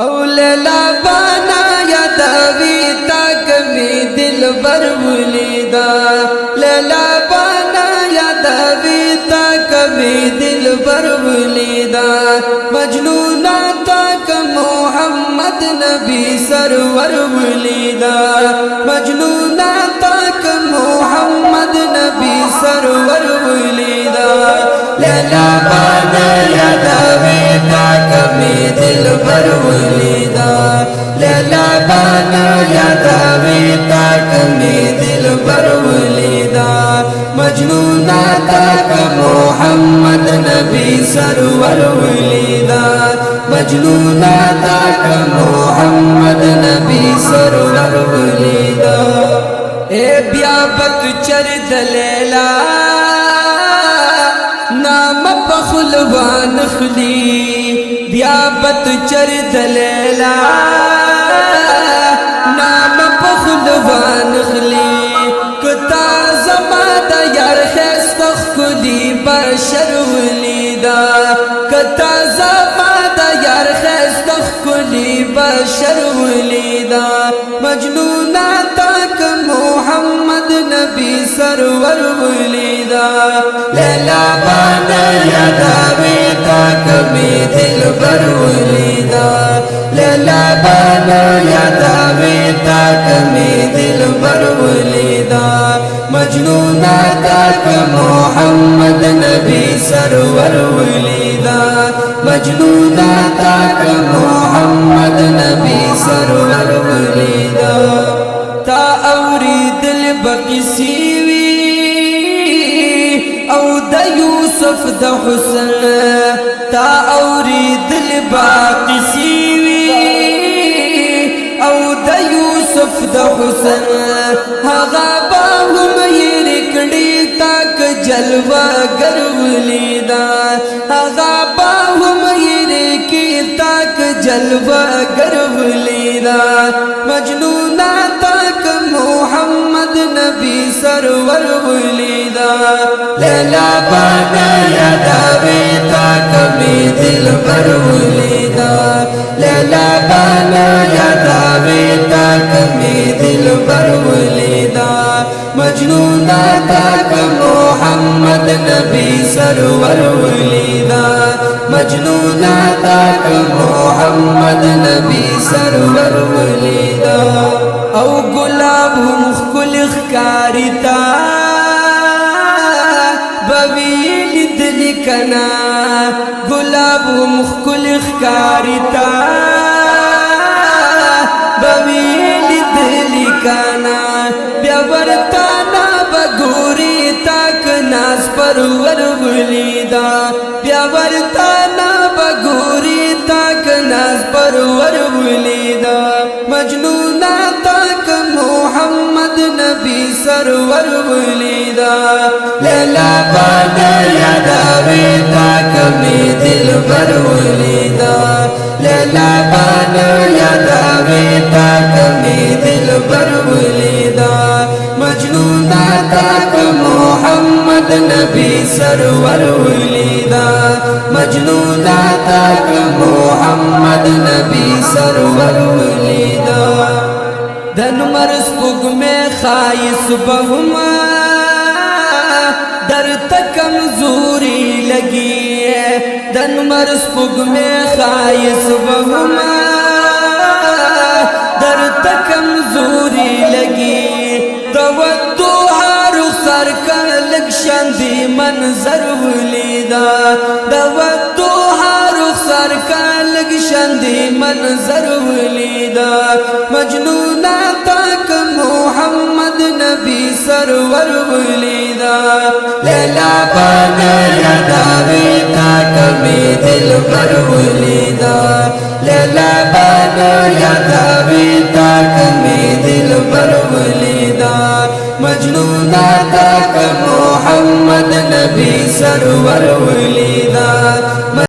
او لیلا بانا یادوی تاک می دل بر ولیدا لیلا بانا یادوی تاک می دل بر ولیدا مجنونا تاک محمد نبی سرور ولیدا مجنونا تاک محمد نبی سرور ولیدا لیلا بانا یادوی تاک می دل بر ولیدا لیلا بانا یادوی تاک می دل بر ولیدا مجنونا تاک محمد نبی سرور ولیدا مجنونا تاک محمد نبی سرور ولیدا اے بیا بک چر دلیلا نام بخلوان خلی بیا بت چر دلیلا نام بخلوان خلی کتا زما دا یار خیست خلی بشر ولیدا کتا زما دا یار خیست خلی بشر ولیدا مجنونا تاک محمد نبی سرور ولیدا لیلا بانا یادوی تاک می دل بر ولیدا لیلا بانا یادوی تاک می دل بر ولیدا مجنونا تاک محمد نبی سرور ولیدا مجنونا تاک محمد نبی سرور ولیدا تا اوری دل بقسی او د یوسف د حسن تا اوری دل باقسی او د یوسف د حسن هغه با هم یې کړي تاک جلوه گر ولیدا هغه با هم یې کې تاک جلوه گر ولیدا مجنونا تاک محمد نبی سرور ولیدا لیلا بانا یادوی تاک می دل بر ولیدا لیلا بانا یادوی تاک می دل بر ولیدا مجنونا تاک محمد نبی سرور ولیدا مجنونا تاک محمد نبی سرور ولیدا او گلاب هم خکل اخکاری تا بویل دل کنا گلاب هم خکل اخکاری تا بویل دل کنا بیا ورتانا بگوری تاک ناس پرور ولیدا بیا ورتانا بگوری تاک ناس پرور ولیدا مجنونا تاک محمد نبی سرور ولیدا لیلا بانا یادوی تاک می دل بر ولیدا لیلا بانا یادوی تاک می دل بر ولیدا مجنونا تاک محمد نبی سرور ولیدا مجنونا تاک محمد نبی سرور ولیدا دن مرس پگ میں خائص بہما در تکمزوری لگی ہے دن مرس پگ میں خائص بہما در تکمزوری لگی دو ہارو سر کا لکشن دی منظر ولیدا دو ہارو سر کا لکشن دی منظر ولیدا مجنونا تاک محمد نبی سرور ولیدا لیلا بانا یادوی تاک می دل بر ولیدا لیلا بانا یادوی تاک می دل بر ولیدا مجنونا تاک محمد نبی سرور ولیدا